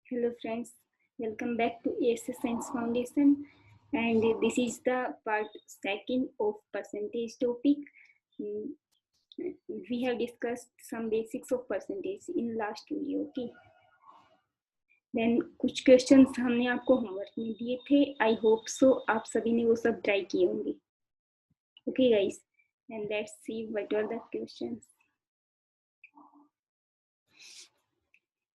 Hello friends, welcome back to ASS Science Foundation, and this is the part second of percentage topic. Mm, We have discussed some basics of percentage in last video. Okay, then कुछ questions हमने आपको homework में दिए थे. I hope so आप सभी ने वो सब ट्राई किए होंगे. Okay guys, and let's see what are the questions.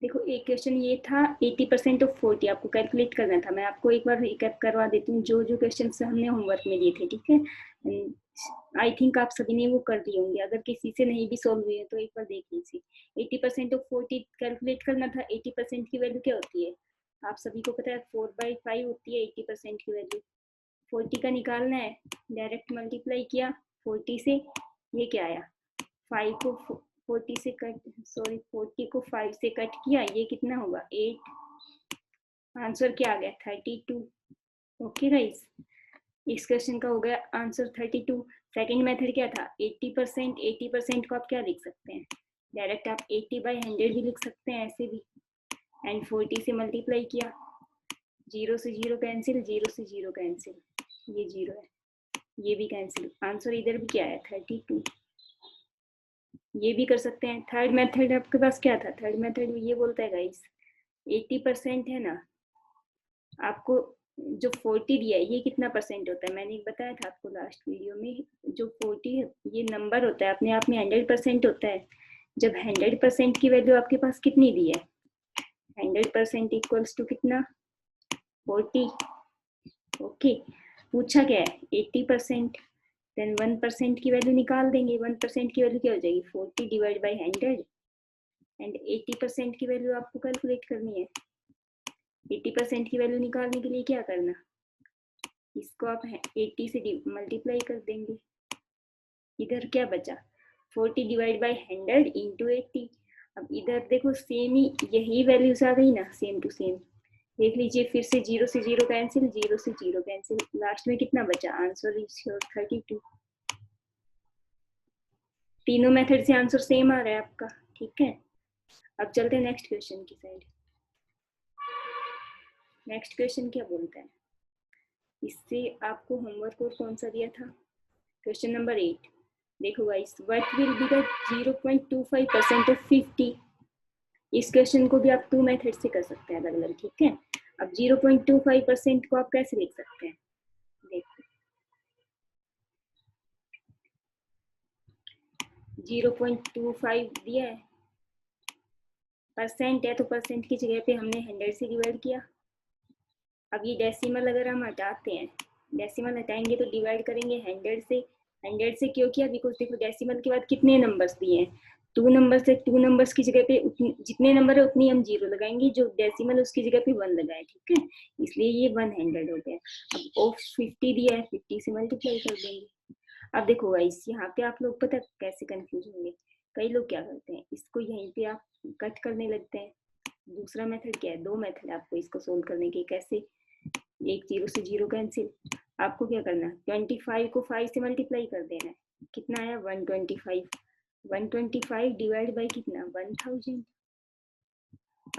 देखो एक क्वेश्चन ये था 80% ऑफ 40 आपको कैलकुलेट करना था. मैं आपको एक बार रिकैप करवा देती हूँ जो जो क्वेश्चन हमने होमवर्क में दिए थे. ठीक है, आई थिंक आप सभी ने वो कर दिए होंगे. अगर किसी से नहीं भी सॉल्व हुए तो एक बार देख लीजिए. 80% ऑफ 40 कैलकुलेट करना था. 80% की वैल्यू क्या होती है आप सभी को पता है, 4/5 होती है 80% की वैल्यू. 40 का निकालना है, डायरेक्ट मल्टीप्लाई किया 40 से, ये क्या आया 5 को 40 से कट 40 को 5 से कट किया, ये कितना होगा 8. आंसर क्या आ गया 32. ओके गाइस, इस क्वेश्चन का हो गया आंसर 32. सेकंड मेथड क्या था 80%. 80% को आप क्या लिख सकते हैं, डायरेक्ट आप 80/100 भी लिख सकते हैं ऐसे भी. एंड 40 से मल्टीप्लाई किया, 0 से 0 कैंसिल, 0 से 0 कैंसिल, ये 0 है, ये भी कैंसिल. आंसर इधर भी क्या है 32. ये भी कर सकते हैं. थर्ड मेथड आपके पास क्या था, थर्ड मेथड ये बोलता है गाइस 80% है ना, आपको जो 40 दिया है ये कितना परसेंट होता है, मैंने बताया था आपको लास्ट वीडियो में. जो 40 ये नंबर होता है अपने आप में 100% होता है. जब 100% की वैल्यू आपके पास कितनी दी है, 100% इक्वल्स टू कितना 40. ओके, पूछा क्या है 80%, देन 1% की वैल्यू निकाल देंगे. 1% की वैल्यू क्या हो जाएगी 40 डिवाइड बाई 100. एंड 80% की वैल्यू आपको कैलकुलेट करनी है. 80% की वैल्यू निकालने के लिए क्या करना, इसको आप 80 से मल्टीप्लाई कर देंगे. इधर क्या बचा 40 डिवाइड बाई 100 इंटू 80. अब इधर देखो सेम ही यही वैल्यूज आ गई ना, सेम टू सेम. देख लीजिए फिर से 0 से 0 कैंसिल, 0 से 0 कैंसिल, लास्ट में कितना बचा, आंसर इज 32. तीनों मेथड से आंसर सेम आ रहा है आपका. ठीक है, अब चलते हैं नेक्स्ट क्वेश्चन की साइड. नेक्स्ट क्वेश्चन क्या बोलता है, इससे आपको होमवर्क और कौन सा दिया था, क्वेश्चन नंबर 8. देखो guys, what will be the 0.25% of 50. इस क्वेश्चन को भी आप 2 मेथड से कर सकते हैं अलग अलग. ठीक है, अब 0.25% को आप कैसे लिख सकते हैं, देखो 0.25 दिया है, परसेंट है तो परसेंट की जगह पे हमने 100 से डिवाइड किया. अब ये डेसिमल अगर हम हटाते हैं, डेसिमल हटाएंगे तो डिवाइड करेंगे 100 से. 100 से क्यों किया, बिकॉज देखो डेसिमल के बाद कितने नंबर्स दिए हैं, 2 नंबर से. 2 नंबर्स की जगह पे जितने नंबर है उतनी हम 0 लगाएंगे, जो डेसिमल उसकी जगह पे 1 लगाए. ठीक है, इसलिए ये 100 हो गया. अब ऑफ 50 दिया है, 50 से मल्टीप्लाई कर देंगे. अब देखो गाइस, यहाँ पे आप लोग पता कैसे कंफ्यूज होंगे. कई लोग क्या करते हैं, इसको यहीं पे आप कट करने लगते हैं. दूसरा मेथड क्या है, 2 मेथड आपको इसको सोल्व करने के. कैसे, एक 0 से 0 कैंसिल. आपको क्या करना, 25 को 5 से मल्टीप्लाई कर देना है. कितना आया 125. 125 डिवाइड बाई कितना 1000.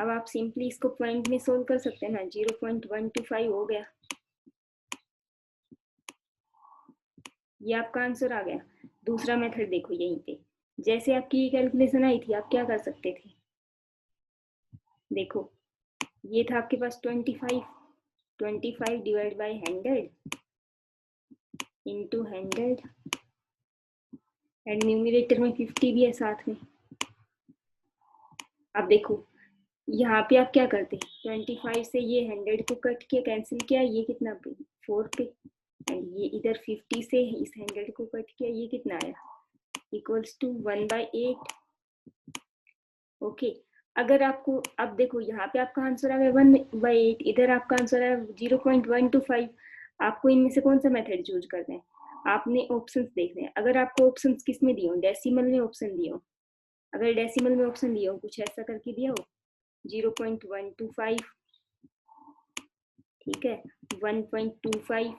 अब आप सिंपली इसको पॉइंट में सोल्व कर सकते हैं ना, 0.125 हो गया, ये आपका आंसर आ गया. दूसरा मेथड देखो, यहीं पे जैसे आपकी कैलकुलेशन आई थी आप क्या कर सकते थे, देखो ये था आपके पास 25 divide by 100 into 100, and numerator में 50 भी है साथ में. अब देखो यहाँ पे आप क्या करते, 25 से ये 100 को कट किया, कैंसिल किया, ये कितना 4 पे. एंड ये इधर 50 से इस 100 को कट किया, ये कितना आया इक्वल्स टू 1/8. ओके, अगर आपको अब देखो यहाँ पे आपका आंसर आ गया 1/8, इधर आपका आंसर है 0.125. आपको इनमें से कौन सा मेथड चूज करना है, आपने ऑप्शंस देखने हैं. अगर आपको ऑप्शंस किस में दिए हो, डेसिमल में ऑप्शन दिए हो, अगर डेसिमल में ऑप्शन दिए हो कुछ ऐसा करके दिया हो 0.125, ठीक है 1.25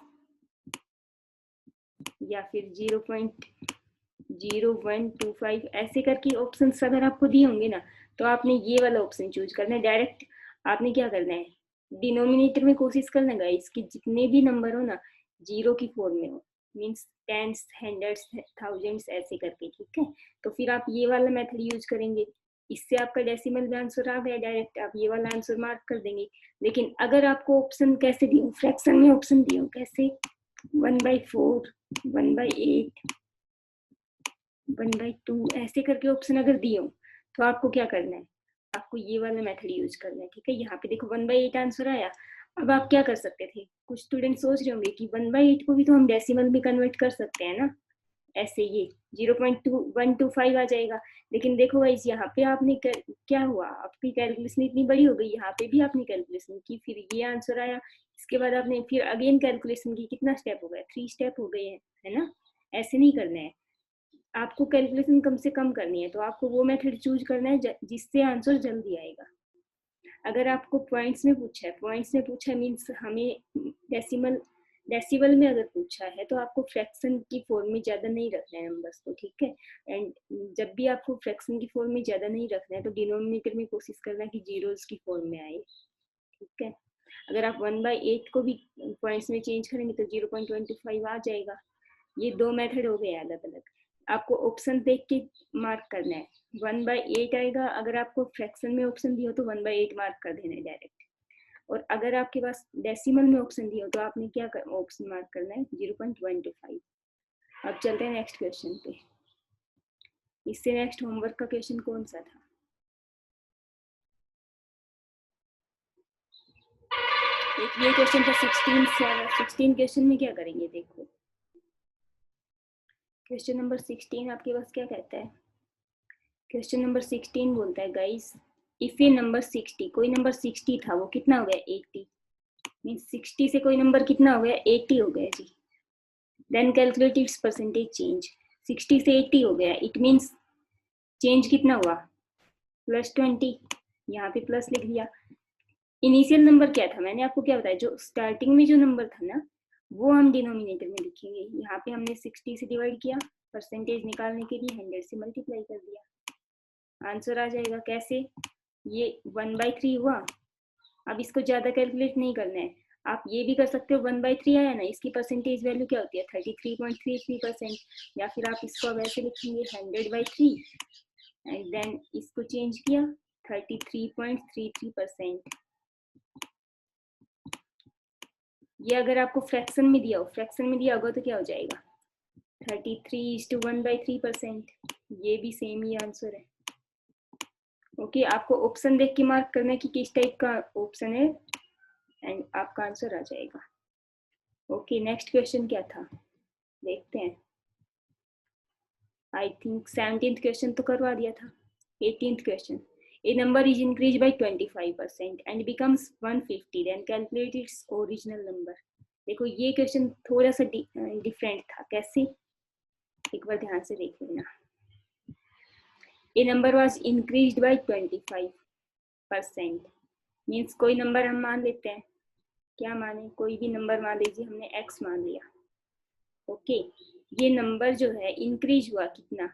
या फिर 0.0125 ऐसे करके ऑप्शंस अगर आपको दिए होंगे ना, तो आपने ये वाला ऑप्शन चूज करना है. डायरेक्ट आपने क्या करना है, डिनोमिनेटर में कोशिश करना गाइस कि जितने भी नंबर हो ना जीरो की फॉर्म में हो, मीन्स टेंस, हंड्रेड्स, थाउजेंड्स ऐसे करके, ठीक है। तो फिर आप ये वाला मेथड यूज करेंगे, इससे आपका डेसिमल में आंसर आ गया डायरेक्ट, आप ये वाला आंसर मार्क कर देंगे। लेकिन अगर आपको ऑप्शन कैसे दिए, फ्रैक्शन में ऑप्शन दिए, कैसे 1/4, 1/8, 1/2 ऐसे करके ऑप्शन अगर दिए हो तो आपको क्या करना है, आपको ये वाला मेथड यूज करना है, ठीक है। यहाँ पे देखो 1/8 आंसर आया। अब आप क्या कर सकते थे, कुछ स्टूडेंट सोच रहे होंगे कि 1/8 को भी तो हम डेसिमल में कन्वर्ट कर सकते हैं ना, ऐसे ये 0.125 आ जाएगा। लेकिन देखो गाइस यहाँ पे आपने क्या हुआ, आपकी कैलकुलेशन इतनी बड़ी हो गई, यहाँ पे भी आपने कैलकुलेशन की, फिर ये आंसर आया, इसके बाद आपने फिर अगेन कैलकुलेशन की, कितना स्टेप हो गया, 3 स्टेप हो गए हैं, है ना। ऐसे नहीं करना है, आपको कैलकुलेशन कम से कम करनी है, तो आपको वो मेथड चूज करना है जिससे आंसर जल्दी आएगा। अगर आपको पॉइंट्स में पूछा है, पॉइंट्स में पूछा है मीन्स हमें डेसिमल में अगर पूछा है तो आपको फ्रैक्शन की फॉर्म में ज्यादा नहीं रखना है नंबर्स को, ठीक है। एंड जब भी आपको फ्रैक्शन की फॉर्म में ज्यादा नहीं रखना है तो डिनोमिनेटर में कोशिश करना है कि जीरोस की फॉर्म में आए, ठीक है। अगर आप 1/8 को भी पॉइंट्स में चेंज करेंगे तो 0.25 आ जाएगा। ये दो मेथड हो गए अलग अलग, आपको ऑप्शन देख के मार्क करना है। 1/8 आएगा, अगर आपको फ्रैक्शन में ऑप्शन दिया हो तो 1/8 मार्क कर देना है डायरेक्ट। और अगर आपके पास डेसिमल में ऑप्शन दिया हो तो आपने क्या ऑप्शन मार्क करना है, 0.125। अब चलते हैं नेक्स्ट क्वेश्चन पे। इससे नेक्स्ट होमवर्क का क्वेश्चन कौन सा था, एक ये क्वेश्चन था 16 क्वेश्चन में क्या करेंगे, देखो क्वेश्चन नंबर 16 आपके पास क्या कहता है। क्वेश्चन नंबर 16 बोलता है गाइस, इफ ए नंबर 60, कोई नंबर 60 था, वो कितना हो गया 80, मीन्स 60 से कोई नंबर कितना हो गया 80 हो गया जी। Then calculate its percentage change, 60 से 80 हो गया, इट मीन्स चेंज कितना हुआ +20, यहाँ पे प्लस लिख दिया। इनिशियल नंबर क्या था, मैंने आपको क्या बताया, जो स्टार्टिंग में जो नंबर था ना वो हम डिनोमिनेटर में लिखेंगे। यहाँ पे हमने 60 से डिवाइड किया, परसेंटेज निकालने के लिए 100 से मल्टीप्लाई कर दिया, आंसर आ जाएगा। कैसे, ये 1/3 हुआ। अब इसको ज्यादा कैलकुलेट नहीं करना है, आप ये भी कर सकते हो, 1/3 आया ना, इसकी परसेंटेज वैल्यू क्या होती है 33.33%, या फिर आप इसको वैसे लिखेंगे 100/3 एंड देन इसको चेंज किया 33.33%। ये अगर आपको फ्रैक्शन में दिया हो, फ्रैक्शन में दिया होगा तो क्या हो जाएगा 33:1/3%, ये भी सेम ही आंसर है। ओके, आपको ऑप्शन देख के मार्क करना है कि किस टाइप का ऑप्शन है एंड आपका आंसर आ जाएगा। ओके, नेक्स्ट क्वेश्चन क्या था देखते हैं। आई थिंक 17th क्वेश्चन तो करवा दिया था। 18th question, a number is increase by 25% and becomes 150, then calculate its original number. देखो ये क्वेश्चन थोड़ा सा डिफरेंट था, कैसे एक बार ध्यान से देख लेना। A number was increased by 25%, means कोई नंबर हम मान लेते हैं, क्या माने, कोई भी नंबर मान लीजिए, हमने x मान लिया। ओके, ये नंबर जो है इंक्रीज हुआ कितना,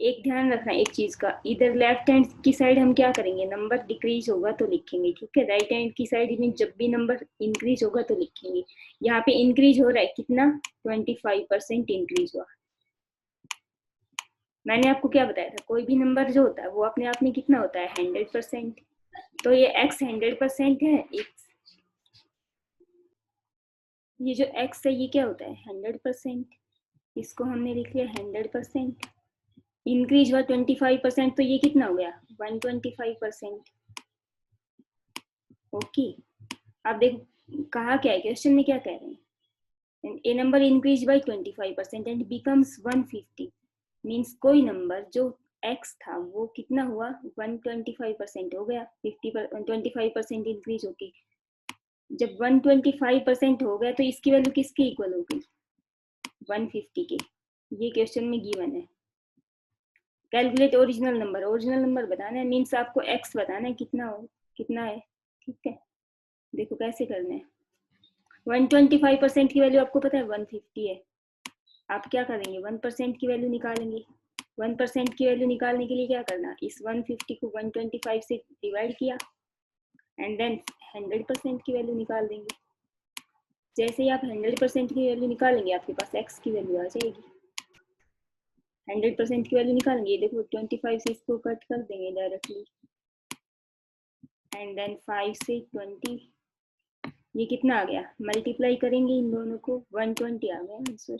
एक ध्यान रखना एक चीज का, इधर लेफ्ट हैंड की साइड हम क्या करेंगे, नंबर डिक्रीज होगा तो लिखेंगे, ठीक है। राइट हैंड की साइड में जब भी नंबर इंक्रीज होगा तो लिखेंगे। यहाँ पे इंक्रीज हो रहा है कितना, 25% इंक्रीज हुआ। मैंने आपको क्या बताया था, कोई भी नंबर जो होता है वो अपने आप में कितना होता है 100%, तो ये x 100% है, ये जो x है ये क्या होता है 100%, इसको हमने लिख लिया 100%। इंक्रीज हुआ 25%, तो ये कितना हो गया 125%। ओके, आप देखो कहा क्या है, क्वेश्चन में क्या कह रहे हैं, a number increase by 25% and becomes 150, means कोई नंबर जो x था वो कितना हुआ 125% हो गया, 25% इंक्रीज होके। जब 125% हो गया तो इसकी वैल्यू किसके इक्वल हो गई 150 के, ये क्वेश्चन में गिवन है। Calculate original number, original number बताना है, मीन्स आपको x बताना है कितना है, ठीक है। देखो कैसे करना है, 125% की वैल्यू आपको पता है 150 है, आप क्या करेंगे 1% की वैल्यू निकालेंगे। 1% की वैल्यू निकालने के लिए क्या करना, इस 150 को 125 से डिवाइड किया एंड देन 100% की वैल्यू निकाल देंगे। जैसे ही आप 100% की वैल्यू निकालेंगे आपके पास x की वैल्यू आ जाएगी। 100% की वैल्यू निकालेंगे, देखो 25 से इसको कट कर देंगे डायरेक्टली, एंड देन 5 से 20, ये कितना आ गया, मल्टीप्लाई करेंगे इन दोनों को, 120 आ गया आंसर।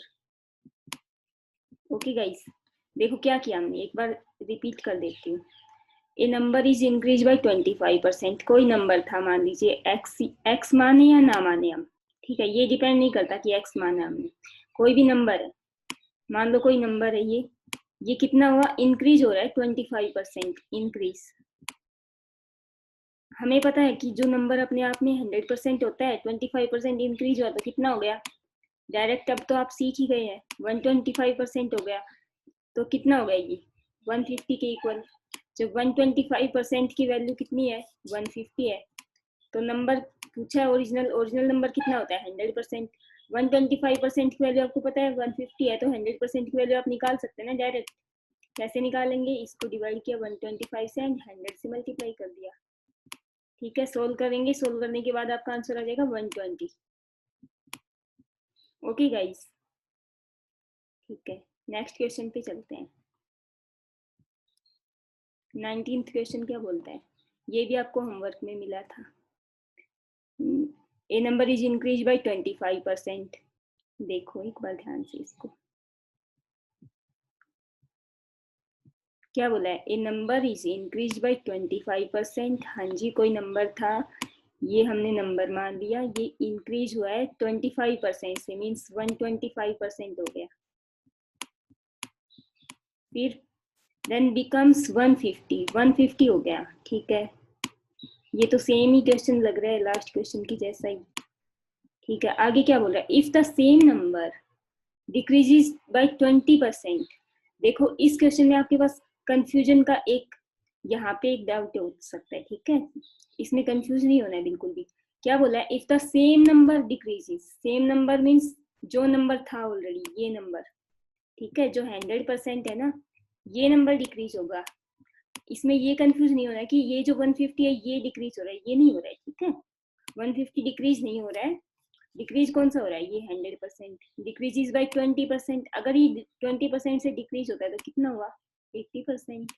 ओके गाइस, देखो क्या किया हमने, एक बार रिपीट कर देती हूँ। ए नंबर इज इंक्रीज बाई 25%। कोई नंबर था, मान लीजिए एक्स माने या ना माने हम, ठीक है, ये डिपेंड नहीं करता कि एक्स माना हमने, कोई भी नंबर है, मान लो कोई नंबर है, ये कितना हुआ, इंक्रीज हो रहा है 25% इंक्रीज। हमें पता है कि जो नंबर अपने आप में 100% होता है, 25% इंक्रीज हुआ तो कितना हो गया, डायरेक्ट अब तो आप सीख ही गए हैं, 125% हो गया, तो कितना हो गया ये 150 के इक्वल। जब 125% की वैल्यू कितनी है, 150 है, तो नंबर पूछा है ओरिजिनल नंबर कितना होता है 100%। 125% की वैल्यू आपको पता है 150 है, तो 100% की वैल्यू आप निकाल सकते हैं ना डायरेक्ट। कैसे निकालेंगे, इसको डिवाइड किया 125 से एंड 100 से मल्टीप्लाई कर दिया, ठीक है। सोल्व करेंगे, सोल्व करने के बाद आपका आंसर आ जाएगा 120। ओके गाइस, ठीक है, नेक्स्ट क्वेश्चन पे चलते हैं। 19th क्वेश्चन क्या बोलता है, ये भी आपको होमवर्क में मिला था। ए नंबर इज इंक्रीज बाय 25%। देखो एक बार ध्यान से इसको, क्या बोला है, ए नंबर इज इंक्रीज बाय 25%। हाँ जी, कोई नंबर था, ये हमने नंबर मान लिया, ये इंक्रीज हुआ है 25% से, मीन्स 125% हो गया। फिर देन बिकम्स 150 हो गया, ठीक है। ये तो सेम ही क्वेश्चन लग रहा है लास्ट क्वेश्चन की जैसा ही, ठीक है। आगे क्या बोल रहा है, if the same number decreases by 20%। देखो इस क्वेश्चन में आपके पास कंफ्यूजन का एक, यहाँ पे एक डाउट हो सकता है, ठीक है, इसमें कंफ्यूज नहीं होना है बिल्कुल भी। क्या बोला है, if the same number decreases, same number means जो नंबर था ऑलरेडी, ये नंबर, ठीक है, जो 100% है ना, ये नंबर डिक्रीज होगा। इसमें ये कंफ्यूज नहीं हो रहा है कि ये जो 150 है ये डिक्रीज हो रहा है, ये नहीं हो रहा है, ठीक है। 150 डिक्रीज नहीं हो रहा है, डिक्रीज कौन सा हो रहा है, ये 100%। डिक्रीज इज बाई 20%, अगर ये 20% से डिक्रीज होता है तो कितना हुआ, 80%।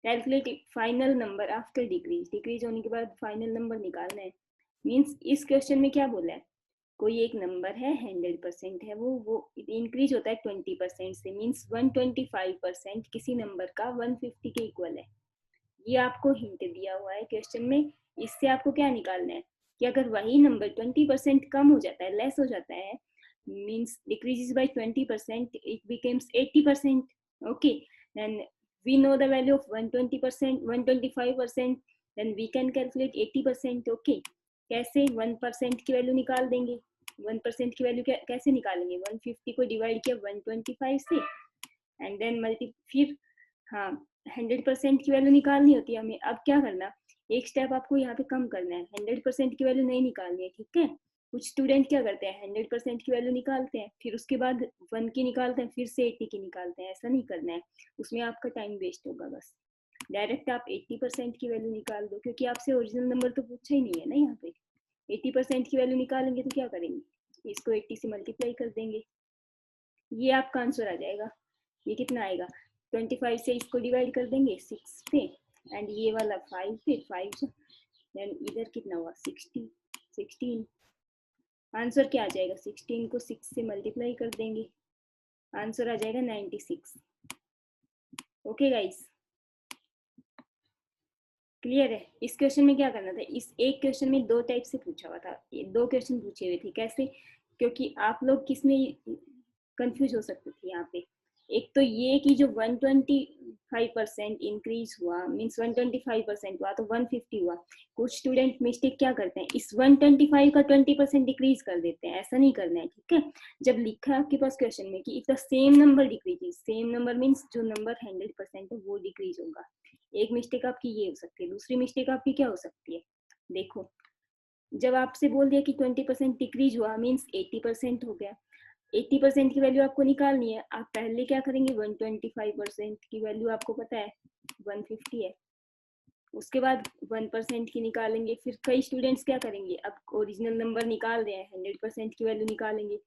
Calculate final number after decrease, decrease होने के बाद फाइनल नंबर निकालना है। मीन्स इस क्वेश्चन में क्या बोला है, कोई एक नंबर है 100% है, वो इंक्रीज होता है 20% से, मीन्स 125% किसी नंबर का 150 के इक्वल है। ये आपको हिंट दिया हुआ है क्वेश्चन में। इससे आपको क्या निकालना है कि अगर वही नंबर 20% कम हो जाता है, लेस हो जाता है, means decreases by 20%, it becomes 80%। Okay, then we know the value of 120%, 125%, then we can calculate 80%। Okay, कैसे, 1% की वैल्यू निकाल देंगे। 1% की वैल्यू कैसे निकालेंगे, 150 को डिवाइड किया 125 से एंड देन फिर हाँ 100% की वैल्यू निकालनी होती है हमें। अब क्या करना, एक स्टेप आपको यहाँ पे कम करना है, 100% की वैल्यू नहीं निकालनी है, ठीक है। कुछ स्टूडेंट क्या करते हैं, 100% की वैल्यू निकालते हैं, फिर उसके बाद 1 की निकालते हैं, फिर से 80 की निकालते हैं। ऐसा नहीं करना है, उसमें आपका टाइम वेस्ट होगा। बस डायरेक्ट आप 80% की वैल्यू निकाल दो, क्योंकि आपसे ओरिजिनल नंबर तो पूछा ही नहीं है ना यहाँ पे। 80% की वैल्यू निकालेंगे तो क्या करेंगे, इसको 80 से मल्टीप्लाई कर देंगे, ये आपका आंसर आ जाएगा। ये कितना आएगा, 25 से इसको डिवाइड कर देंगे 6 पे, एंड ये वाला 5 पे, 5 देन इधर कितना हुआ 16। आंसर क्या आ जाएगा, 16 को 6 से मल्टीप्लाई कर देंगे, आंसर आ जाएगा 96। ओके गाइस, क्लियर है। इस क्वेश्चन में क्या करना था, इस एक क्वेश्चन में दो टाइप से पूछा हुआ था, दो क्वेश्चन पूछे हुए थे। कैसे, क्योंकि आप लोग किसमें कंफ्यूज हो सकते थे यहाँ पे, एक तो ये कि जो 125% इंक्रीज हुआ, मीन्स 125% हुआ तो 150 हुआ। कुछ स्टूडेंट मिस्टेक क्या करते हैं, इस 125 का 20% डिक्रीज कर देते हैं, ऐसा नहीं करना है, ठीक है। जब लिखा है आपके पास क्वेश्चन में कि if the same number decrease, same number means जो नंबर 100% है वो डिक्रीज होगा। एक मिस्टेक आपकी ये हो सकती है। दूसरी मिस्टेक आपकी क्या हो सकती है, देखो जब आपसे बोल दिया कि 20% डिक्रीज हुआ मीन्स 80% हो गया। 80% की वैल्यू आपको निकालनी है, आप पहले क्या करेंगे, 125% की वैल्यू आपको पता है 150 है, उसके बाद 1% की निकालेंगे। फिर कई स्टूडेंट्स क्या करेंगे, अब ओरिजिनल नंबर निकाल रहे हैं, 100% की वैल्यू निकालेंगे,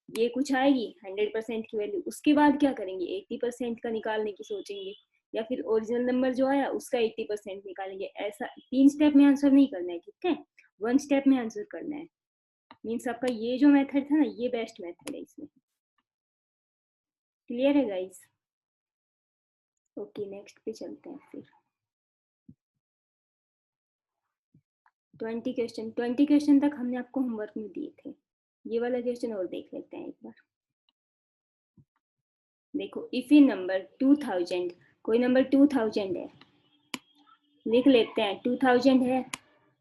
ये कुछ आएगी 100% की वैल्यू। उसके बाद क्या करेंगे, 80% का निकालने की सोचेंगे, या फिर ओरिजिनल नंबर जो आया उसका 80% निकालेंगे। ऐसा 3 स्टेप में आंसर नहीं करना है, ठीक है, 1 स्टेप में आंसर करना है। मीन्स आपका ये जो मेथड था ना, ये बेस्ट मेथड है इसमें। क्लियर है गाइस? ओके, नेक्स्ट पे चलते हैं फिर। 20 क्वेश्चन तक हमने आपको होमवर्क में दिए थे। ये वाला क्वेश्चन और देख लेते हैं एक बार। देखो, इफ ए नंबर 2000, कोई नंबर 2000 है, लिख लेते हैं 2000 है,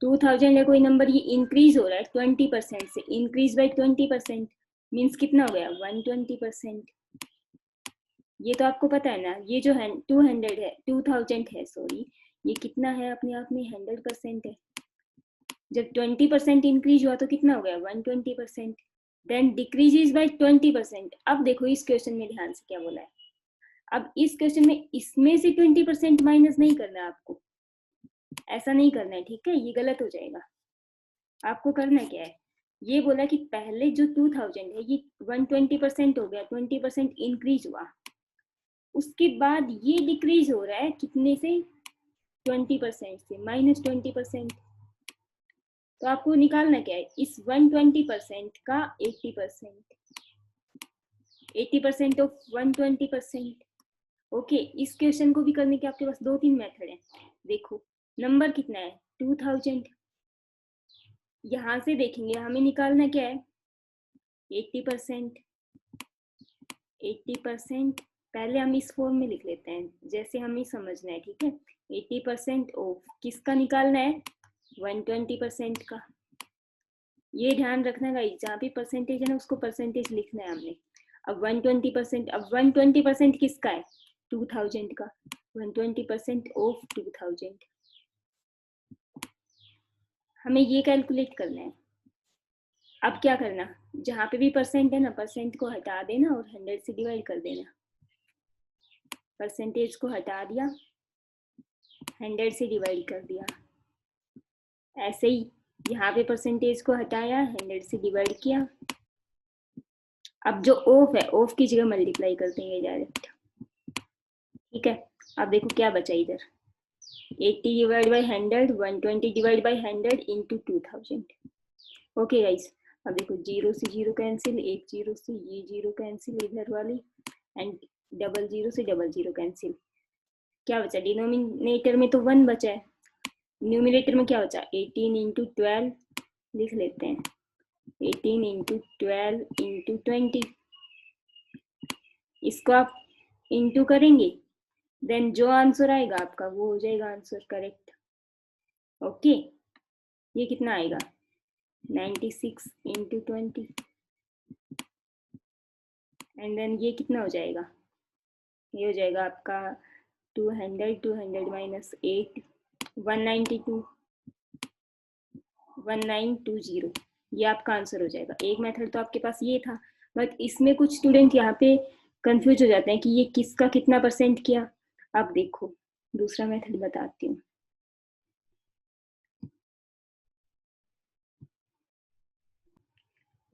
2000 है कोई नंबर, ये इंक्रीज हो रहा है 20% से, इंक्रीज बाय 20% मीन्स कितना हो गया, 120%। ये तो आपको पता है ना, ये जो है 200 है, 2000 है सॉरी, ये कितना है अपने आप में, 100% है। जब 20% इंक्रीज हुआ तो कितना हो गया, 120%। Then decreases by 20%। अब देखो इस क्वेश्चन में ध्यान से क्या बोला है, अब इस क्वेश्चन में इसमें से 20% माइनस नहीं करना है आपको, ऐसा नहीं करना है, ठीक है, ये गलत हो जाएगा। आपको करना क्या है, ये बोला कि पहले जो 2000 है ये 120% हो गया, 20% इंक्रीज हुआ, उसके बाद ये डिक्रीज हो रहा है कितने से, 20% से, -20%। तो आपको निकालना क्या है, इस 120% का 80%, 80% ऑफ 120%। ओके, इस क्वेश्चन को भी करने के आपके पास 2-3 मेथड है। देखो नंबर कितना है, 2000, यहां से देखेंगे हमें निकालना क्या है, 80%। 80% पहले हम इस फॉर्म में लिख लेते हैं जैसे हमें समझना है, ठीक है। 80% ऑफ किसका निकालना है, 120% का। ये ध्यान रखना गाइस, जहाँ भी परसेंटेज है ना उसको परसेंटेज लिखना है हमने। अब 120%, अब 120% किसका है, 2000 का, 120% ऑफ 2000। हमें ये कैलकुलेट करना है। अब क्या करना, जहाँ पे भी परसेंट है ना, परसेंट को हटा देना और 100 से डिवाइड कर देना। परसेंटेज को हटा दिया, 100 से डिवाइड कर दिया। ऐसे ही यहाँ पे परसेंटेज को हटाया, 100 से डिवाइड किया। अब जो ऑफ है, ऑफ की जगह मल्टीप्लाई कर देंगे डायरेक्ट, ठीक है। अब देखो क्या बचा इधर, 80 divide by 100, 120 divide by 100 into 2000। Okay guys, अब देखो 0 से 0 कैंसिल, 1 0 से ये 0 कैंसिल इधर वाली, एंड 00 से 00 कैंसिल। क्या बचा, डिनोमिनेटर में तो 1 बचा है, न्यूमिनेटर में क्या बचा, 18 इंटू 12 लिख लेते हैं, 18 इंटू 12 इंटू 20। इसको आप इंटू करेंगे, देन जो आंसर आएगा आपका वो हो जाएगा आंसर करेक्ट। ओके, ये कितना आएगा, 96 इंटू 20, एंड देन ये कितना हो जाएगा, ये हो जाएगा आपका 200, 200 माइनस 8, 192, 1920। ये आपका आंसर हो जाएगा। एक मेथड तो आपके पास ये था, बट इसमें कुछ स्टूडेंट यहाँ पे कंफ्यूज हो जाते हैं कि ये किसका कितना परसेंट किया। अब देखो दूसरा मेथड बताती हूँ।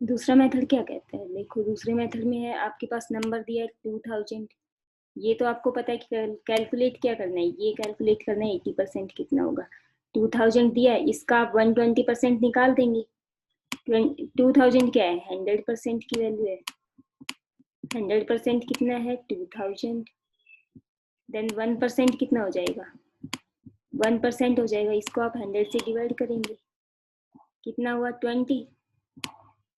दूसरा मेथड क्या कहते हैं, देखो दूसरे मेथड में है आपके पास नंबर दिया है 2000, ये तो आपको पता है कि कैलकुलेट क्या करना है, ये कैलकुलेट करना है 80% कितना होगा। 2000 दिया है, इसका आप 120% निकाल देंगे। 2000 क्या है, 100% की वैल्यू है, 100% कितना है 2000, देन 1% कितना हो जाएगा, 1% हो जाएगा, इसको आप 100 से डिवाइड करेंगे, कितना हुआ 20,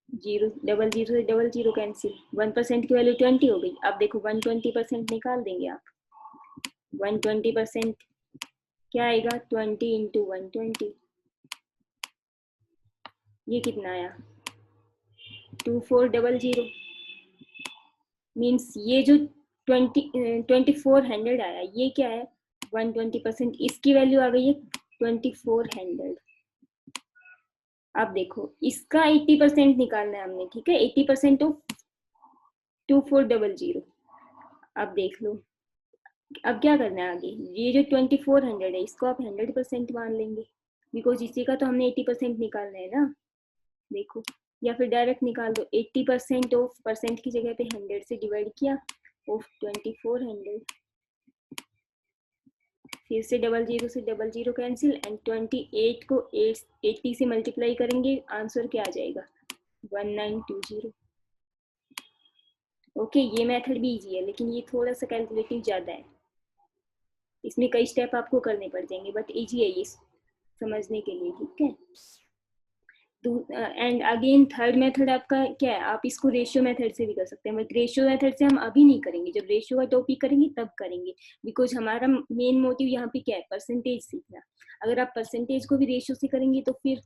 0 00 से 00 कैंसिल, 1% की वैल्यू 20 हो गई। अब देखो 120% निकाल देंगे आप, 120% क्या आएगा, 20 इंटू 120, ये कितना आया 2400। मीन्स ये जो 2400 आया, ये क्या है 120%, इसकी वैल्यू आ गई है 2400। अब देखो इसका 80% निकालना है हमने, ठीक है, 80% ऑफ 2400। अब देख लो अब क्या करना है आगे, ये जो 2400 है इसको आप 100% मान लेंगे, बिकॉज इसी का तो हमने 80% निकालना है ना। देखो, या फिर डायरेक्ट निकाल दो, 80% ऑफ परसेंट की जगह पे 100 से डिवाइड किया, ऑफ 2400, फिर से 00 से 00 कैंसिल, एंड 28 को 80 से मल्टीप्लाई करेंगे, आंसर क्या आ जाएगा, 1920। ओके, ये मेथड भी इजी है, लेकिन ये थोड़ा सा कैलकुलेटिव ज़्यादा है, इसमें कई स्टेप आपको करने पड़ जाएंगे, बट इजी है ये समझने के लिए, ठीक है। एंड अगेन थर्ड मेथड आपका क्या है, आप इसको रेशियो मेथड से भी कर सकते हैं, बट रेशियो मेथड से हम अभी नहीं करेंगे, जब रेशियो का टॉपिक करेंगे तब करेंगे, बिकॉज हमारा मेन मोटिव यहाँ पे क्या है, परसेंटेज सीखना। अगर आप परसेंटेज को भी रेशियो से करेंगे तो फिर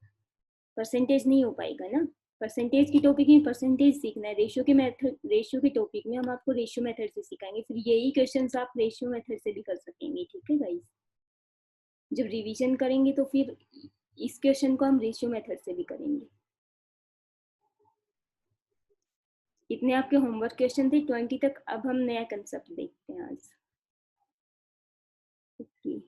परसेंटेज नहीं हो पाएगा ना। परसेंटेज की टॉपिक में परसेंटेज सीखना है, रेशियो के मेथड, रेशियो के टॉपिक में हम आपको रेशियो मेथड से सिखाएंगे, फिर यही क्वेश्चंस आप रेशियो मेथड से भी कर सकेंगे, ठीक है गाइस। जब रिवीजन करेंगे तो फिर इस क्वेश्चन को हम रेशियो मेथड से भी करेंगे। इतने आपके होमवर्क क्वेश्चन थे 20 तक। अब हम नया कंसेप्ट देखते हैं आज। ओके,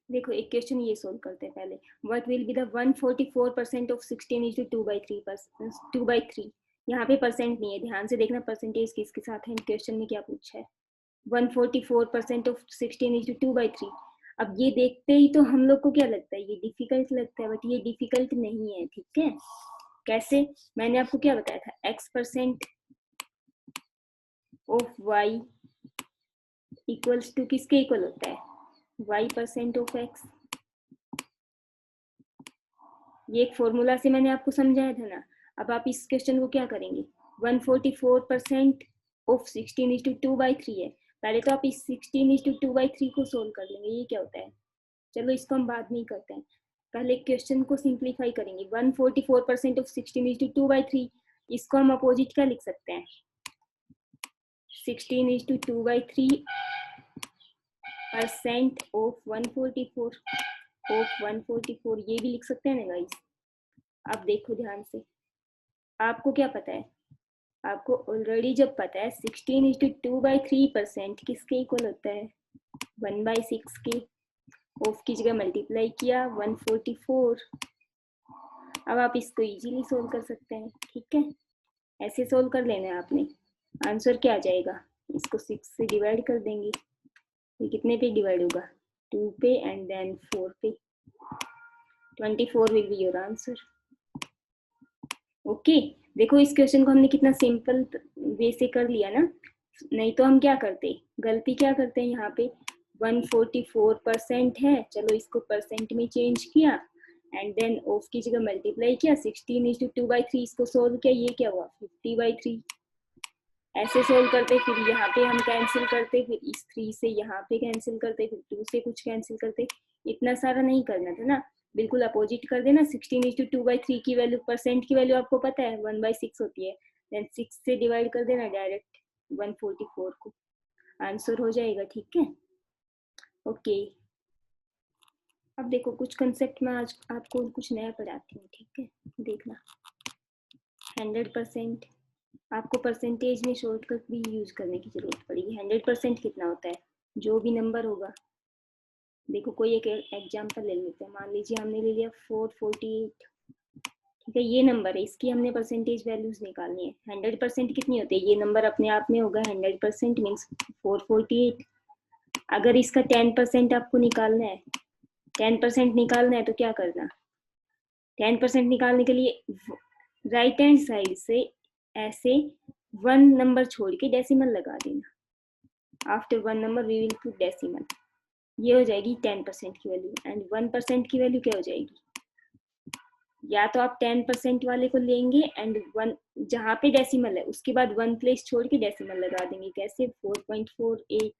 देखो एक क्वेश्चन ये सोल्व करते हैं पहले। What will be the 144% of 16 is to 2/3। यहाँ पे परसेंट नहीं है, ध्यान से देखना परसेंटेज किसके साथ है, क्वेश्चन में क्या पूछा है। 144% ऑफ 16 इज टू 2/3। अब ये देखते ही तो हम लोग को क्या लगता है, ये डिफिकल्ट लगता है, बट ये डिफिकल्ट नहीं है, ठीक है। कैसे, मैंने आपको क्या बताया था, x% of y equals to किसके इक्वल होता है, y% ऑफ x। ये एक फॉर्मूला से मैंने आपको समझाया था ना। अब आप इस क्वेश्चन को क्या करेंगे, 144% ऑफ 16 इज टू 2/3 है, पहले तो आप इस 16 इज टू 2/3 को सोल्व कर लेंगे, ये क्या होता है। चलो इसको हम बाद में ही करते हैं, पहले क्वेश्चन को सिंप्लीफाई करेंगे। 144% ऑफ 16 इज टू 2/3, इसको हम अपोजिट क्या लिख सकते हैं, 16 इज टू 2/3 परसेंट ऑफ 144 ये भी लिख सकते हैं ना गाइस। अब देखो ध्यान से, आपको क्या पता है, आपको ऑलरेडी जब पता है 16 इज टू 2/3% किसके इक्वल होता है, 1/6 के। ऑफ की जगह मल्टीप्लाई किया 144। अब आप इसको इजीली सोल्व कर सकते हैं, ठीक है। ऐसे सोल्व कर लेना है आपने, आंसर क्या आ जाएगा, इसको 6 से डिवाइड कर देंगे, ये कितने पे डिवाइड होगा, 2 पे एंड देन 4 पे, 24 will be your answer. Okay, देखो इस क्वेश्चन को हमने कितना सिंपल वे से कर लिया ना, नहीं तो हम क्या करते, गलती क्या करते हैं यहाँ पे, 144% है, चलो इसको परसेंट में चेंज किया, एंड देन ऑफ की जगह मल्टीप्लाई किया, 16 इज टू 2/3 इसको सोल्व किया, ये क्या हुआ 50/3। ऐसे सोल्व करते, फिर यहाँ पे हम कैंसिल करते, फिर इस 3 से यहाँ पे कैंसिल करते, फिर 2 से कुछ कैंसिल करते, इतना सारा नहीं करना था ना, बिल्कुल अपोजिट कर देना। 16 इज टू 2/3 की वैल्यू, परसेंट की वैल्यू आपको पता है 1/6 होती है, देन 6 से डिवाइड कर देना डायरेक्ट 144 को, आंसर हो जाएगा, ठीक है। ओके, अब देखो कुछ कंसेप्ट में आज आपको कुछ नया पढ़ाती हूँ, ठीक है, देखना। 100%, आपको परसेंटेज में शॉर्टकट भी यूज करने की जरूरत पड़ेगी। 100% कितना होता है, जो भी नंबर होगा, देखो कोई एक एग्जांपल ले लेते हैं, मान लीजिए हमने ले लिया 448, ठीक है, ये नंबर है, इसकी हमने परसेंटेज वैल्यूज निकालनी है। 100% कितनी होती है, ये नंबर अपने आप में होगा 100% मीन्स 448। अगर इसका 10% आपको निकालना है, 10% निकालना है तो क्या करना, 10% निकालने के लिए राइट हैंड साइड से ऐसे 1 नंबर छोड़ के डेसिमल लगा देना। After 1 number we will put decimal, ये हो जाएगी 10% की वैल्यू, एंड 1% की वैल्यू क्या हो जाएगी, या तो आप 10% वाले को लेंगे एंड 1 जहाँ पे डेसिमल है उसके बाद 1 प्लेस छोड़ के डेसिमल लगा देंगे, कैसे 4.48।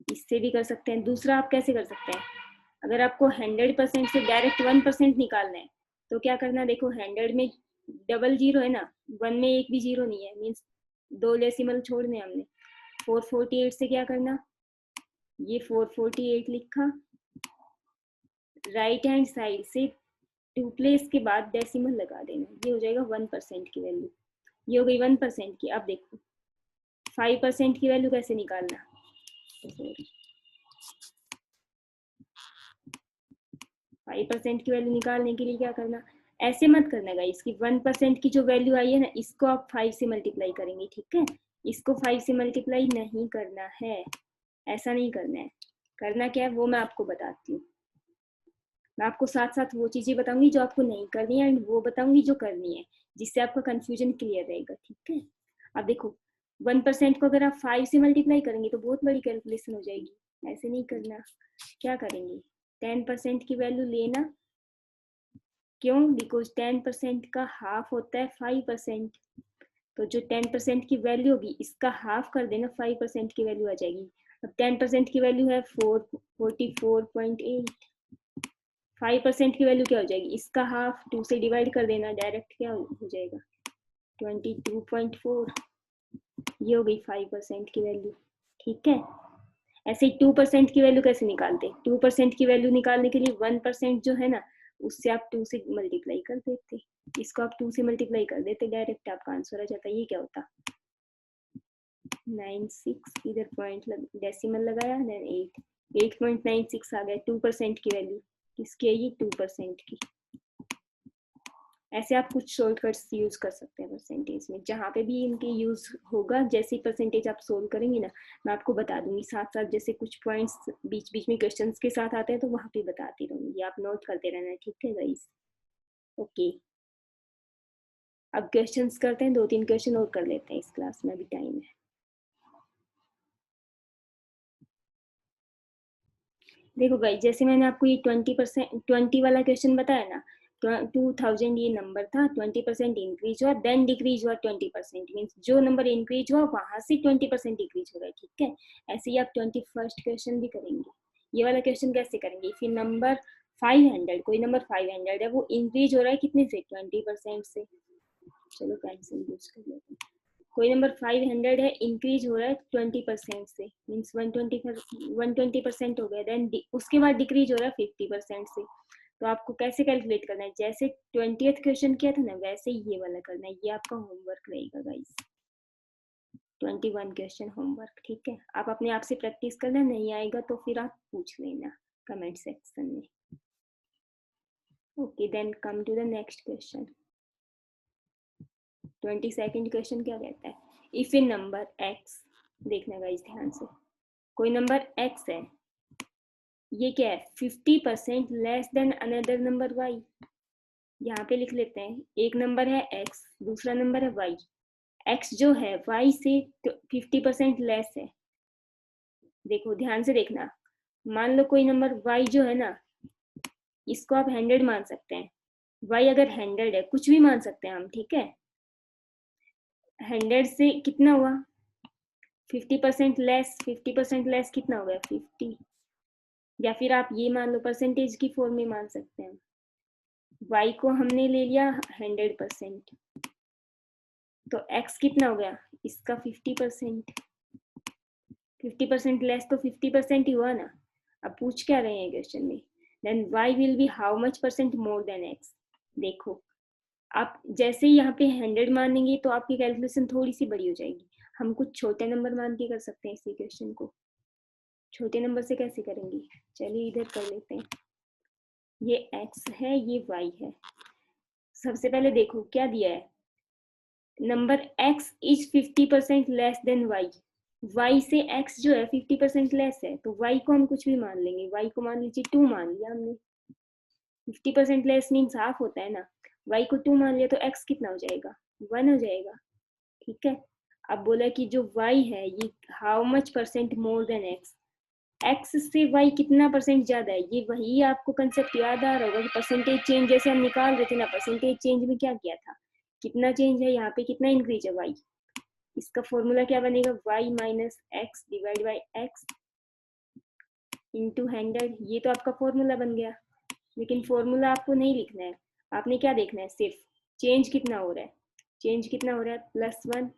इससे भी कर सकते हैं। दूसरा आप कैसे कर सकते हैं, अगर आपको 100% से डायरेक्ट 1% निकालना है तो क्या करना, देखो 100 में डबल जीरो है ना, 1 में एक भी जीरो नहीं है, मीन्स 2 डेसिमल छोड़ने हमने। 448 से क्या करना, ये 448 लिखा, राइट हैंड साइड से 2 प्लेस के बाद डेसिमल लगा देना, ये हो जाएगा 1% की वैल्यू, ये हो गई 1% की। अब देखो 5% की वैल्यू कैसे निकालना, 5% की वैल्यू निकालने के लिए क्या करना, ऐसे मत करना गाइस कि 1% की जो वैल्यू आई है ना, इसको आप 5 से मल्टीप्लाई करेंगे, ठीक है। इसको 5 से मल्टीप्लाई नहीं करना है, ऐसा नहीं करना है। करना क्या है वो मैं आपको बताती हूँ। मैं आपको साथ साथ वो चीजें बताऊंगी जो आपको नहीं करनी है, एंड वो बताऊंगी जो करनी है, जिससे आपका कंफ्यूजन क्लियर रहेगा, ठीक है। अब देखो 1% को अगर आप 5 से मल्टीप्लाई करेंगे तो बहुत बड़ी कैलकुलेशन हो जाएगी, ऐसे नहीं करना। क्या करेंगे, 10% की वैल्यू लेना, क्यों, बिकॉज 10% का हाफ होता है 5%। तो जो 10% की वैल्यू होगी इसका हाफ कर देना, 5% की वैल्यू आ जाएगी। अब 10% की वैल्यू है 44.8, 5% की वैल्यू क्या हो जाएगी, इसका हाफ 2 से डिवाइड कर देना, डायरेक्ट क्या हो जाएगा 22.4, ये हो गई 5% की वैल्यू, ठीक है। ऐसे ही 2% की वैल्यू कैसे निकालते, 2% की वैल्यू निकालने के लिए 1% जो है ना, उससे आप 2 से मल्टीप्लाई कर देते, इसको आप 2 से मल्टीप्लाई कर देते, डायरेक्ट आपका आंसर आ जाता। ये क्या होता, 96, इधर पॉइंट डेसिमल लगाया, देन 8.96 आ गया 2% की वैल्यू, किसकी है ये, 2% की। ऐसे आप कुछ शॉर्टकट्स यूज कर सकते हैं परसेंटेज में, जहाँ पे भी इनके यूज होगा, जैसे परसेंटेज आप सोल्व करेंगे ना, मैं आपको बता दूंगी साथ साथ, जैसे कुछ पॉइंट्स बीच बीच में क्वेश्चंस के साथ आते हैं तो वहाँ पे बताती रहूंगी, आप नोट करते रहना, ठीक है गाइस। ओके, अब क्वेश्चंस करते हैं, 2-3 क्वेश्चन और कर लेते हैं इस क्लास में, अभी टाइम है। देखो गाइस, जैसे मैंने आपको ये 20 वाला क्वेश्चन बताया ना, 2000 ये नंबर था, 20% इंक्रीज हुआ, देन डिक्रीज हुआ 20%, मीन्स जो नंबर इंक्रीज हुआ वहां से 20% डिक्रीज हो रहा है, ठीक है। ऐसे ही आप 21st क्वेश्चन भी करेंगे। ये वाला क्वेश्चन कैसे करेंगे, इफ नंबर 500, कोई नंबर 500 है, वो इंक्रीज हो रहा है कितने से, 20% से। चलो पेंसिल यूज कर लेते हैं। कोई नंबर 500 है, इंक्रीज हो रहा है 20% से, मीन्स 120% हो गया, देन उसके बाद डिक्रीज हो रहा है 50% से। तो आपको कैसे कैलकुलेट करना है, जैसे 20th क्वेश्चन किया था ना, वैसे ही ये वाला करना है। ये आपका होमवर्क रहेगा गाइस, 21 क्वेश्चन होमवर्क, ठीक है। आप अपने आप से प्रैक्टिस करना, नहीं आएगा तो फिर आप पूछ लेना कमेंट सेक्शन में। Okay, then come to the next question. 22nd question क्या कहता है, इफ ए नंबर x, देखना गाइस ध्यान से, कोई नंबर x है, ये क्या है, 50% less than another number y। यहाँ पे लिख लेते हैं, एक नंबर है x, दूसरा नंबर है y। x जो है y से 50% लेस है। देखो ध्यान से देखना, मान लो कोई नंबर y जो है ना, इसको आप 100 मान सकते हैं। y अगर 100 है, कुछ भी मान सकते हैं हम, ठीक है। 100 से कितना हुआ, 50% लेस, 50% लेस कितना हो गया, 50। या फिर आप ये मान लो, परसेंटेज की फॉर्म में मान सकते हैं। y को हमने ले लिया 100%, तो x कितना हो गया, इसका 50%। 50% लेस तो 50% ही हुआ ना। अब पूछ क्या रहे हैं क्वेश्चन में, then y will be how much percent more than x। देखो आप जैसे ही यहाँ पे 100 मानेंगे तो आपकी कैलकुलेशन थोड़ी सी बड़ी हो जाएगी। हम कुछ छोटे नंबर मान के कर सकते हैं इसी क्वेश्चन को। छोटे नंबर से कैसे करेंगे, चलिए इधर कर लेते हैं। ये x है, ये y है। सबसे पहले देखो क्या दिया है, number x is 50% less than y। y से x जो है 50% लेस है, तो y को हम कुछ भी मान लेंगे। y को मान लीजिए 2 मान लिया हमने। 50% लेस मीन्स हाफ होता है ना। y को 2 मान लिया तो x कितना हो जाएगा, 1 हो जाएगा, ठीक है। अब बोला कि जो y है ये how much percent more than x, x से y कितना परसेंट ज्यादा है, ये वही आपको कंसेप्ट याद आ रहा होगा कि परसेंटेज चेंज जैसे हम निकाल रहे थे ना, परसेंटेज चेंज में क्या किया था, कितना चेंज है यहाँ पे, कितना इंक्रीज है y। इसका फॉर्मूला क्या बनेगा, y minus x divide by x into 100। ये तो आपका फॉर्मूला बन गया। लेकिन फॉर्मूला आपको नहीं लिखना है, आपने क्या देखना है, सिर्फ चेंज कितना हो रहा है। चेंज कितना हो रहा है, +1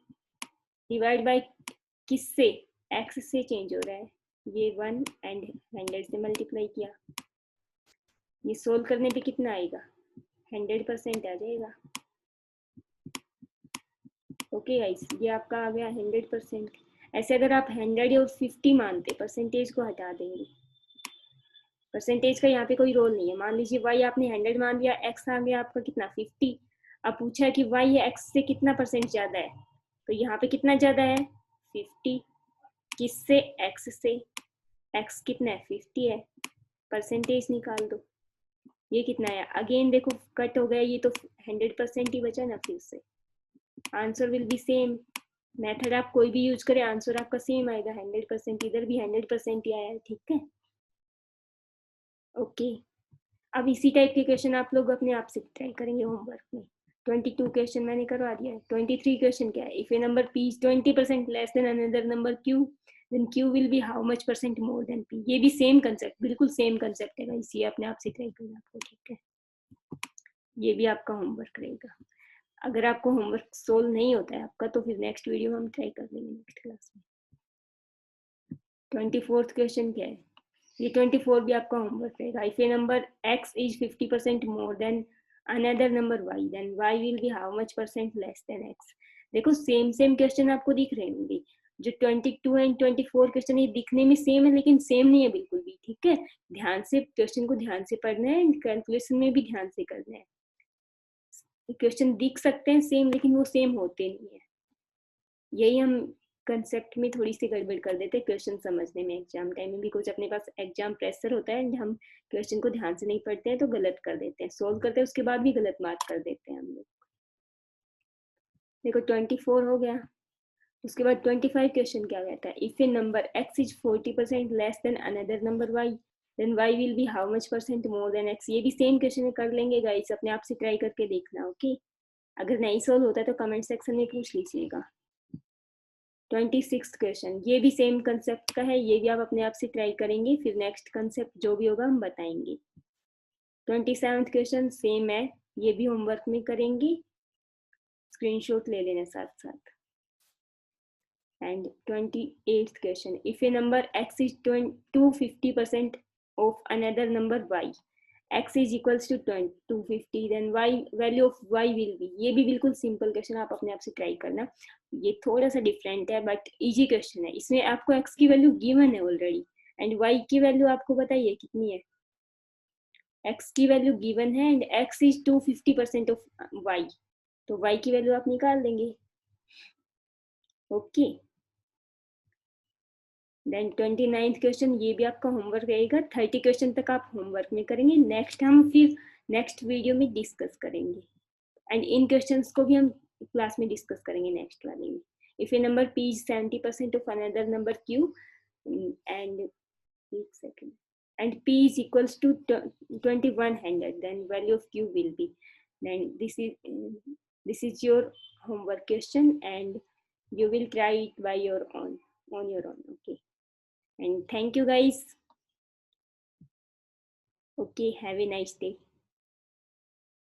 डिवाइड बाई किससे, एक्स से चेंज हो रहा है, ये 1 एंड 100 से मल्टीप्लाई किया। ये सोल्व करने पे कितना आएगा, 100% आ जाएगा। ओके गाइस, ये आपका आ गया 100%। ऐसे अगर आप 100 और 50 मानते, परसेंटेज को हटा देंगे, परसेंटेज का यहाँ पे कोई रोल नहीं है। मान लीजिए y आपने 100 मान लिया, x आ गया आपका कितना 50। अब पूछा है कि y x से कितना परसेंट ज्यादा है, तो यहाँ पे कितना ज्यादा है 50, किससे x से, x कितना है 50 है, परसेंटेज निकाल दो, ये कितना है, अगेन देखो कट हो गया, ये तो 100% ही बचा ना, फिर से answer will be same. Method आप कोई भी यूज करें आंसर आपका सेम आएगा, 100%, इधर भी 100% ही आया है, ठीक है। ओके, अब इसी टाइप के क्वेश्चन आप लोग अपने आप से ट्राई करेंगे होमवर्क में। 22 क्वेश्चन मैंने करवा दिया है। 23 क्वेश्चन क्या है, if a number p is 20% less than another number q, then q will be how much % more than p। ये भी सेम कंसेप्ट, बिल्कुल सेम कंसेप्ट है गाइस, ये अपने आप से ट्राई करना आपको, ठीक है। ये भी आपका होमवर्क रहेगा। अगर आपको होमवर्क सोल्व नहीं होता है आपका, तो फिर नेक्स्ट वीडियो में हम ट्राई कर लेंगे नेक्स्ट क्लास में। 24th क्वेश्चन क्या है, ये 24 भी आपका होमवर्क रहेगा। If a number x is 50% more than another number y, then y will be how much % less than x। देखो सेम सेम क्वेश्चन आपको दिख रहे होंगे, जो 22 एंड 24 क्वेश्चन ये दिखने में सेम है, लेकिन सेम नहीं है बिल्कुल भी, ठीक है। ध्यान से क्वेश्चन को ध्यान से पढ़ना है, कैलकुलेशन में भी ध्यान से करना है। क्वेश्चन दिख सकते हैं सेम, लेकिन वो सेम होते नहीं है, यही हम कंसेप्ट में थोड़ी सी गड़बड़ कर देते हैं क्वेश्चन समझने में। एग्जाम टाइम में भी कुछ अपने पास एग्जाम प्रेशर होता है, हम क्वेश्चन को ध्यान से नहीं पढ़ते हैं तो गलत कर देते हैं, सोल्व करते हैं उसके बाद भी गलत मार्क कर देते हैं हम लोग। देखो 24 हो गया, उसके बाद 25 क्वेश्चन क्या कहता है, if a number x is 40% less than another number y, then y will be how much % more than x। ये भी सेम क्वेश्चन कर लेंगे गाइस, अपने आप से ट्राई करके देखना, ओके। अगर नहीं सोल्व होता है तो कमेंट सेक्शन में पूछ लीजिएगा। 26th क्वेश्चन, ये भी सेम कंसेप्ट का है, ये भी आप अपने आप से ट्राई करेंगे, फिर नेक्स्ट कंसेप्ट जो भी होगा हम बताएंगे। 27th क्वेश्चन सेम है, ये भी होमवर्क में करेंगे, स्क्रीनशॉट ले लेना साथ साथ। And 28th question, if a number x is 250% of another number y, x is equals to 250, then y value of y will be। ये भी बिल्कुल सिंपल क्वेश्चन, आप अपने आप से ट्राई करना। ये थोड़ा सा डिफरेंट है बट इजी क्वेश्चन है, इसमें आपको x की वैल्यू गिवन है ऑलरेडी, एंड y की वैल्यू आपको बताइए कितनी है, x की वैल्यू गिवन है and x is 250% of y, तो y की वैल्यू आप निकाल देंगे, ओके। देन 29th क्वेश्चन, ये भी आपका होमवर्क रहेगा, 30 क्वेश्चन तक आप होमवर्क में करेंगे, नेक्स्ट हम फिर नेक्स्ट वीडियो में डिस्कस करेंगे, एंड इन क्वेश्चंस को भी हम क्लास में डिस्कस करेंगे नेक्स्ट वाले में। If a number p is 70% of another number q, and एक second, and p is equals to 2100, then value of q will be, then this is your homework question, and you will try it by your own, on your own, okay. And thank you guys, okay, have a nice day.